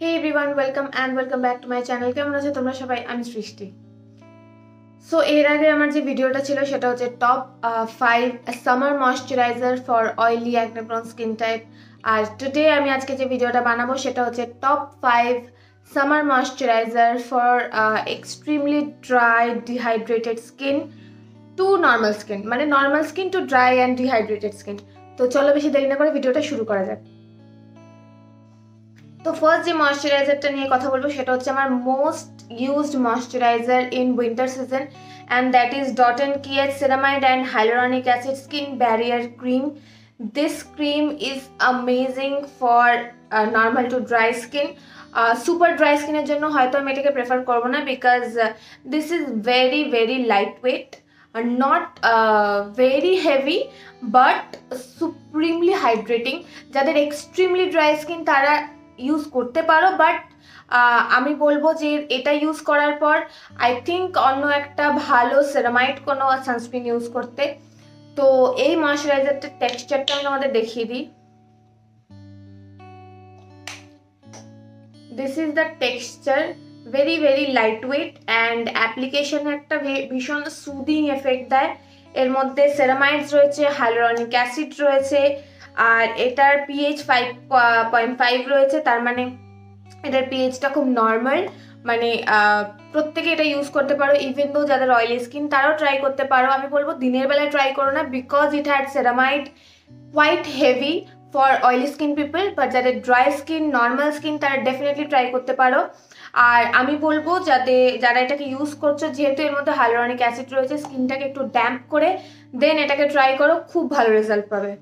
Hey everyone, welcome back to my channel. কেমন আছো তোমরা সবাই? আমি সৃষ্টি। সো এর আগে আমার যে ভিডিওটা ছিল সেটা হচ্ছে top 5 summer moisturiser for oily acne prone skin type. আর টুডে আমি আজকে যে ভিডিওটা বানাবো সেটা হচ্ছে top 5 summer moisturiser for extremely dry dehydrated skin to normal skin, মানে normal skin to dry and dehydrated skin. তো চলো বেশি দেরি না করে ভিডিওটা শুরু করা যাক। তো ফার্স্ট যে ময়শ্চারাইজারটা নিয়ে কথা বলবো সেটা হচ্ছে আমার most used moisturiser in winter season, and that is dot and key ceramide and hyaluronic acid skin barrier cream. This cream is amazing for normal to dry skin. Super dry স্কিনের জন্য হয়তো আমি এটাকে প্রেফার করবো না, because this is very very lightweight, not very heavy but supremely hydrating. যাদের extremely dry skin তারা use করতে পারো, বাট আমি বলবো যে এটা ইউজ করার পর আই থিঙ্ক অন্য একটা ভালো সেরামাইড কোনো সানস্ক্রিন ইউজ করতে। তো এই ময়শ্চারাইজারটার টেক্সচারটা আমি আমাদের দেখিয়ে দিই। This is the texture, very very lightweight and application একটা ভীষণ সুদিং এফেক্ট দেয়। এর মধ্যে সেরামাইডস রয়েছে, হাইলোরনিক অ্যাসিড রয়েছে, আর এটার পিএইচ 5.5 রয়েছে, তার মানে এটার পিএইচটা খুব নর্মাল, মানে প্রত্যেকে এটা ইউজ করতে পারো। ইভেন দো যাদের অয়েলি স্কিন তারাও ট্রাই করতে পারো। আমি বলবো দিনের বেলায় ট্রাই করো না, because it had ceramide quite heavy for oily skin people, but যাদের ড্রাই স্কিন নর্মাল স্কিন তারা ডেফিনেটলি ট্রাই করতে পারো। আর আমি বলবো যারা এটাকে ইউজ করছো, যেহেতু এর মধ্যে হাইলোরনিক অ্যাসিড রয়েছে, স্কিনটাকে একটু ড্যাম্প করে দেন এটাকে ট্রাই করো, খুব ভালো রেজাল্ট পাবে।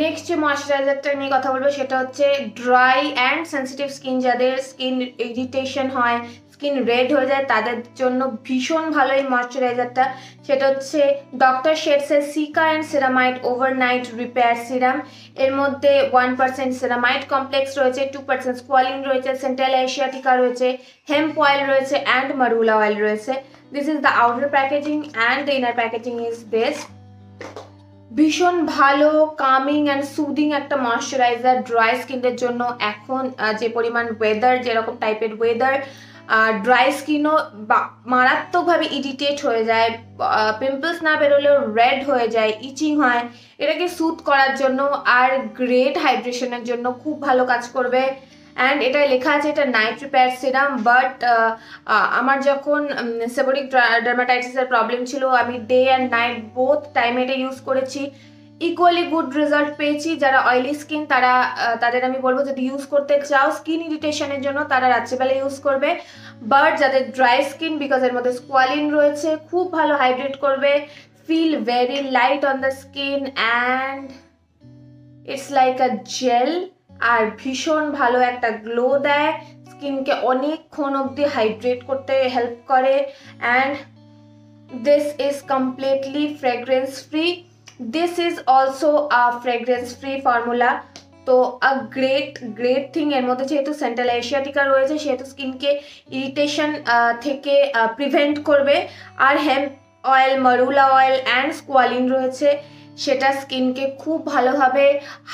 নেক্সট যে ময়শ্চারাইজারটা নিয়ে কথা বলবো সেটা হচ্ছে ড্রাই অ্যান্ড সেন্সিটিভ স্কিন, যাদের স্কিন ইরিটেশন হয়, স্কিন রেড হয়ে যায়, তাদের জন্য ভীষণ ভালো এই ময়শ্চারাইজারটা। সেটা হচ্ছে ডক্টর শেডসের cica and ceramide overnight repair serum. এর মধ্যে 1% সেরামাইড কমপ্লেক্স রয়েছে, 2% স্কোয়ালিন রয়েছে, সেন্ট্রাল এশিয়াটিকা রয়েছে, হেম্প অয়েল রয়েছে অ্যান্ড মারুলা অয়েল রয়েছে। This is the outer packaging and the inner packaging is this. ভীষণ ভালো কামিং অ্যান্ড সুদিং একটা ময়শ্চারাইজার ড্রাই স্কিনের জন্য। এখন যে পরিমাণ ওয়েদার, যেরকম টাইপের ওয়েদার, ড্রাই স্কিনও মারাত্মকভাবে ইরিটেট হয়ে যায়, পিম্পলস না বেরোলেও রেড হয়ে যায়, ইচিং হয়, এটাকে সুথ করার জন্য আর গ্রেট হাইড্রেশনের জন্য খুব ভালো কাজ করবে। অ্যান্ড এটা লেখা আছে এটা নাইট রিপেয়ার সিরাম, বাট আমার যখন সেবোরিক ডার্মাটাইটিসের প্রবলেম ছিল, আমি ডে অ্যান্ড নাইট বোথ টাইমে এটা ইউজ করেছি, ইকুয়ালি গুড রেজাল্ট পেয়েছি। যারা অয়েলি স্কিন তাদের আমি বলবো যদি ইউজ করতে চাও স্কিন ইরিটেশনের জন্য তারা রাত্রিবেলা ইউজ করবে, বাট যাদের ড্রাই স্কিন, বিকজ এর মধ্যে স্কোয়ালিন রয়েছে, খুব ভালো হাইড্রেট করবে, feel very light on the skin and it's like a gel, আর ভীষণ ভালো একটা গ্লো দেয়, স্কিনকে অনেকক্ষণ অবধি হাইড্রেট করতে হেল্প করে। And this is completely fragrance free. This is also a fragrance free formula. তো আ গ্রেট থিং, এর মধ্যে যেহেতু সেন্ট্রাল এশিয়াটিকা রয়েছে সেহেতু স্কিনকে ইরিটেশন থেকে প্রিভেন্ট করবে, আর hemp oil, marula oil and squalane রয়েছে, সেটা স্কিনকে খুব ভালোভাবে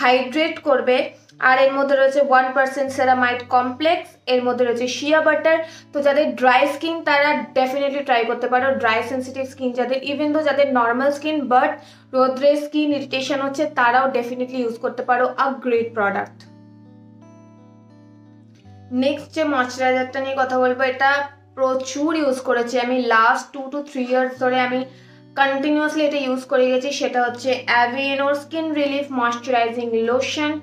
হাইড্রেট করবে। আর এর মধ্যে রয়েছে 1% সেরামাইড কমপ্লেক্স, এর মধ্যে রয়েছে শিয়া বাটার। তো যাদের ড্রাই স্কিন তারা ডেফিনেটলি ট্রাই করতে পারো, ড্রাই সেন্সিটিভ স্কিন যাদের, ইভেন দো যাদের নর্মাল স্কিন বাট রোদ্রে স্কিন ইরিটেশন হচ্ছে, তারাও ডেফিনেটলি ইউজ করতে পারো, আ গ্রেট প্রোডাক্ট। নেক্সট যে ময়শ্চারাইজারটা নিয়ে কথা বলবো, এটা প্রচুর ইউজ করেছি আমি, লাস্ট 2 to 3 ইয়ার্স ধরে আমি কন্টিনিউয়াসলি এটা ইউজ করে গেছি। সেটা হচ্ছে অ্যাভিয়েনোর skin relief moisturising lotion.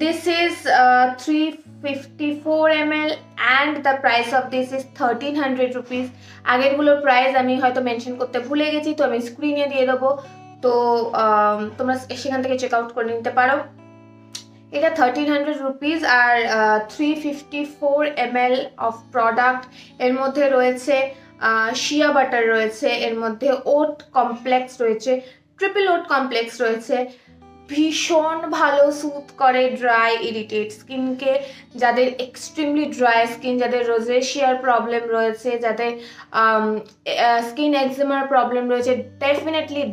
This is 354 ml and the price of this is 1300 rupees. আগেরগুলোর price আমি হয়তো মেনশন করতে ভুলে গেছি, তো আমি স্ক্রিনে দিয়ে দেবো, তো তোমরা সেখান থেকে চেক আউট করে নিতে পারো। এটা 1300 রুপিস আর 354 ml অফ প্রোডাক্ট। এর মধ্যে রয়েছে শিয়া বাটার রয়েছে, এর মধ্যে ওট কমপ্লেক্স রয়েছে, ট্রিপল ওট কমপ্লেক্স রয়েছে, ভীষণ ভালো স্যুট করে ড্রাই ইরিটেট স্কিনকে, যাদের এক্সট্রিমলি ড্রাই স্কিন, যাদের রোজেশিয়ার প্রবলেম রয়েছে, যাদের স্কিন একজিমার প্রবলেম রয়েছে,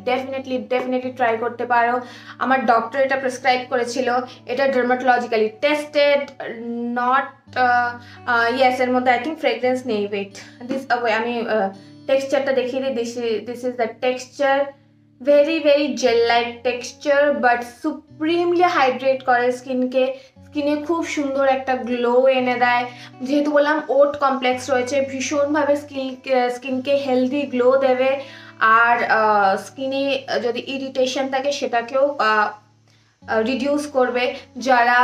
ডেফিনেটলি ট্রাই করতে পারো। আমার ডক্টর এটা প্রেসক্রাইব করেছিল। এটা ডার্মাটোলজিক্যালি টেস্টেড, নট ইয়েস, এর মধ্যে আই থিঙ্ক ফ্রেগরেন্স নেই। ওয়েট, আমি টেক্সচারটা দেখিয়ে দিই। This is the texture, very gel like texture but supremely hydrate করে স্কিনকে, স্কিনে খুব সুন্দর একটা গ্লো এনে দেয়। যেহেতু বললাম ওট কমপ্লেক্স রয়েছে, ভীষণভাবে স্কিনকে হেলদি গ্লো দেবে। আর স্কিনে যদি ইরিটেশন থাকে সেটাকেও রিডিউস করবে। যারা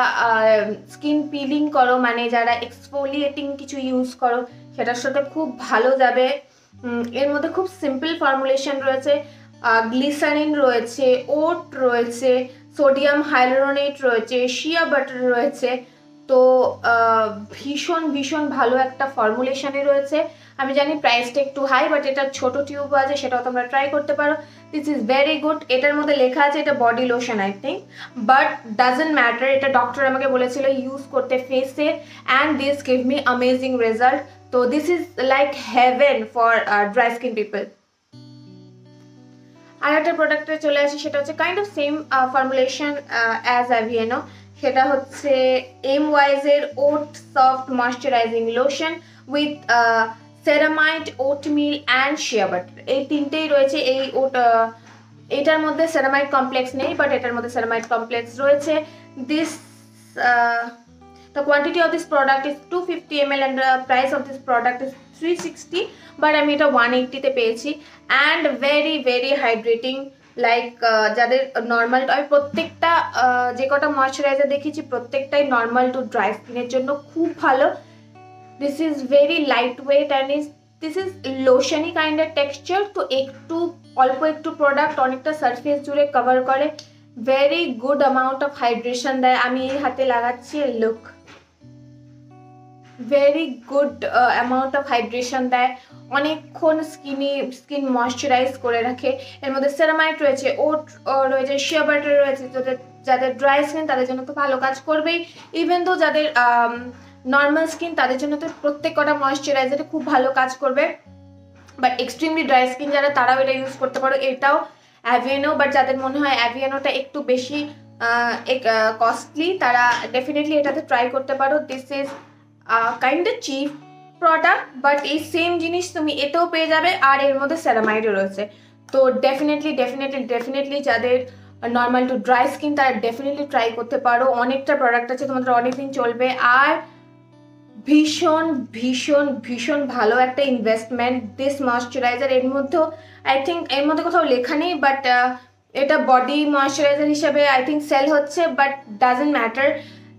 স্কিন পিলিং করো, মানে যারা এক্সফোলিয়েটিং কিছু ইউজ করো, সেটার সাথে খুব ভালো যাবে। এর মধ্যে খুব সিম্পল ফর্মুলেশন রয়েছে, গ্লিসারিন রয়েছে, ওট রয়েছে, সোডিয়াম হাইলুরোনেট রয়েছে, শিয়া বাটার রয়েছে। তো ভীষণ ভালো একটা ফর্মুলেশনে রয়েছে। আমি জানি প্রাইসটা একটু হাই, বাট এটা ছোট টিউব আছে, সেটাও তোমরা ট্রাই করতে পারো। This is very good. এটার মধ্যে লেখা আছে এটা body lotion I think, but doesn't matter. এটা ডক্টর আমাকে বলেছিল ইউজ করতে ফেসে, and this give me amazing result. তো this is like heaven for dry skin people. আর একটা প্রোডাক্টে চলে আসি, সেটা হচ্ছে kind of same formulation as Aveeno. সেটা হচ্ছে এমওয়াইজ এর oat soft moisturising lotion with ceramide, oatmeal and shea butter. এই তিনটেই রয়েছে। এই এটার মধ্যে সেরামাইড কমপ্লেক্স নেই, বাট এটার মধ্যে সেরামাইড কমপ্লেক্স রয়েছে। This the quantity of this product is 250 ml and the price of this product is 360, but আমি এটা 180 তে পেয়েছি। and very hydrating, লাইক যাদের নর্মাল, আমি প্রত্যেকটা যে কটা ময়শ্চারাইজার দেখেছি প্রত্যেকটাই নর্মাল টু ড্রাই স্কিনের জন্য খুব ভালো। This is very lightweight and this is লোশনি কাইন্ডের টেক্সচার। তো একটু অল্প একটু প্রোডাক্ট অনেকটা সারফেস জুড়ে কভার করে, very good amount of hydration দেয়। আমি এই হাতে লাগাচ্ছি, look, very good amount of hydration দেয়, অনেকক্ষণ স্কিন ময়শ্চারাইজ করে রাখে। এর মধ্যে সেরামাইড রয়েছে, ওট রয়েছে, শিয়া বাটার রয়েছে। যাদের ড্রাই স্কিন তাদের জন্য তো ভালো কাজ করবেই, ইভেন তো যাদের নর্মাল স্কিন তাদের জন্য তো প্রত্যেক কটা ময়শ্চারাইজারে খুব ভালো কাজ করবে। বাট এক্সট্রিমলি ড্রাই স্কিন যারা, তারাও এটা ইউজ করতে পারো। এটাও অ্যাভিয়েনো, বাট যাদের মনে হয় অ্যাভিয়েনোটা একটু বেশি কস্টলি, তারা ডেফিনেটলি এটাতে ট্রাই করতে পারো। This is kind of cheap product, but এই সেম জিনিস তুমি এতেও পেয়ে যাবে, আর এর মধ্যে সেরামাইডও রয়েছে। তো ডেফিনেটলি যাদের নর্মাল টু ড্রাই স্কিন তারা ডেফিনেটলি ট্রাই করতে পারো। অনেকটা প্রোডাক্ট আছে, তোমাদের অনেকদিন চলবে, আর ভীষণ ভালো একটা ইনভেস্টমেন্ট দিস ময়শ্চারাইজার। এর মধ্যেও আই থিঙ্ক এর মধ্যে কোথাও লেখা নেই, বাট এটা বডি ময়শ্চারাইজার হিসাবে আই থিঙ্ক সেল হচ্ছে, বাট ডাজন্ট ম্যাটার,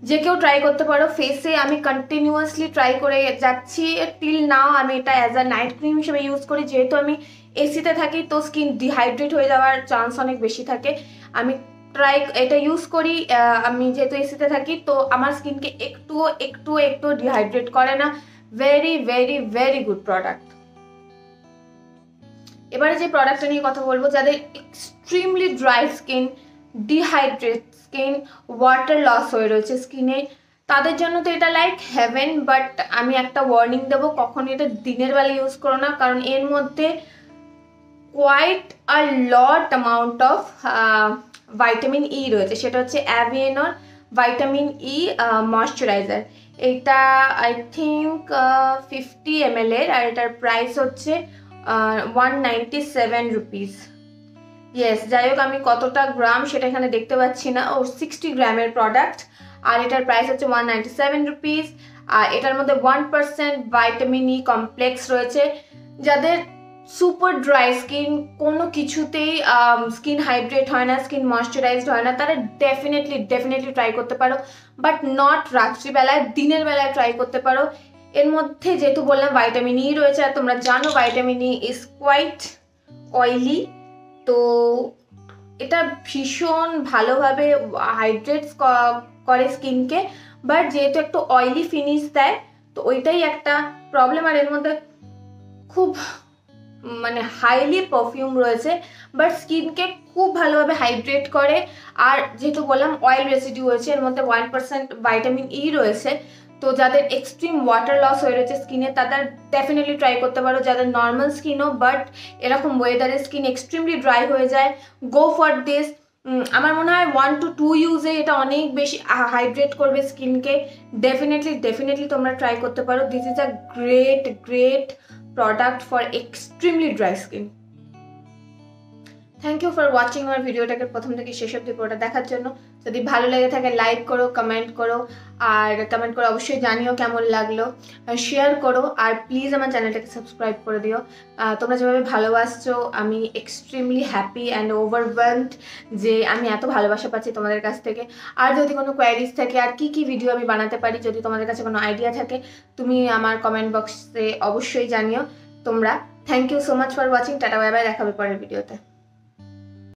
যে কেউ ট্রাই করতে পারো ফেসে। আমি কন্টিনিউয়াসলি ট্রাই করে যাচ্ছি টিল নাও। আমি এটা অ্যাজ আ নাইট ক্রিম হিসেবে ইউজ করি, যেহেতু আমি এসিতে থাকি তো স্কিন ডিহাইড্রেট হয়ে যাওয়ার চান্স অনেক বেশি থাকে। আমি এটা ইউজ করি, আমি যেহেতু এসিতে থাকি তো আমার স্কিনকে একটু ডিহাইড্রেট করে না। Very good product. এবারে যে প্রোডাক্টটা নিয়ে কথা বলবো, যাদের extremely dry skin, dehydrate skin, water loss হয়ে রয়েছে স্কিনে, তাদের জন্য তো এটা লাইক হেভেন। বাট আমি একটা ওয়ার্নিং দেবো, কখন এটা দিনের বেলা ইউজ করো না, কারণ এর মধ্যে quite a lot amount of vitamin E রয়েছে। সেটা হচ্ছে অ্যাভিয়েনোর ভাইটামিন ই ময়শ্চারাইজার। এটা আই থিঙ্ক 50 ml এর, আর এটার প্রাইস হচ্ছে 197 রুপিস। ইয়েস, যাই হোক, আমি কতটা গ্রাম সেটা এখানে দেখতে পাচ্ছি না। ও 60 গ্রামের প্রোডাক্ট, আর এটার প্রাইস হচ্ছে 197 রুপিস। আর এটার মধ্যে 1% ভাইটামিন ই কমপ্লেক্স রয়েছে। যাদের সুপার ড্রাই স্কিন, কোনো কিছুতেই স্কিন হাইড্রেট হয় না, স্কিন ময়শ্চারাইজড হয় না, তারা ডেফিনেটলি ট্রাই করতে পারো, বাট নট রাত্রিবেলায়, দিনের বেলায় ট্রাই করতে পারো। এর মধ্যে যেহেতু বললাম ভাইটামিন ই রয়েছে, আর তোমরা জানো vitamin E is quite oily, তো এটা ভীষণ ভালোভাবে হাইড্রেটস করে স্কিনকে, বাট যেহেতু একটু অয়েলি ফিনিশ দেয়, তো ওইটাই একটা প্রবলেম। আর এর মধ্যে খুব মানে হাইলি পারফিউম রয়েছে, বাট স্কিনকে খুব ভালোভাবে হাইড্রেট করে। আর যেহেতু বললাম অয়েল রেসিডিউ রয়েছে, এর মধ্যে 1% ভাইটামিন ই রয়েছে। তো যাদের এক্সট্রিম ওয়াটার লস হয়ে রয়েছে স্কিনে, তাদের ডেফিনেটলি ট্রাই করতে পারো। যাদের নর্মাল স্কিনও বাট এরকম ওয়েদারে স্কিন এক্সট্রিমলি ড্রাই হয়ে যায়, গো ফর দিস। আমার মনে হয় 1 to 2 ইউজে এটা অনেক বেশি হাইড্রেট করবে স্কিনকে। ডেফিনেটলি তোমরা ট্রাই করতে পারো। This is a great product for extremely dry skin. Thank you for watching আমার ভিডিওটাকে প্রথম থেকে শেষ অবধি পুরোটা দেখার জন্য। যদি ভালো লেগে থাকে লাইক করো, কমেন্ট করো, আর কমেন্ট করে অবশ্যই জানিও কেমন লাগলো, শেয়ার করো, আর প্লিজ আমার চ্যানেলটাকে সাবস্ক্রাইব করে দিও। তোমরা যেভাবে ভালোবাসছো আমি এক্সট্রিমলি হ্যাপি অ্যান্ড ওভারওয়েলমড যে আমি এত ভালোবাসা পাচ্ছি তোমাদের কাছ থেকে। আর যদি কোনো কোয়ারিজ থাকে আর কি ভিডিও আমি বানাতে পারি, যদি তোমাদের কাছে কোনো আইডিয়া থাকে, তুমি আমার কমেন্ট বক্সে অবশ্যই জানিও তোমরা। Thank you so much for watching. Tata bye bye, দেখা হবে পরের ভিডিওতে।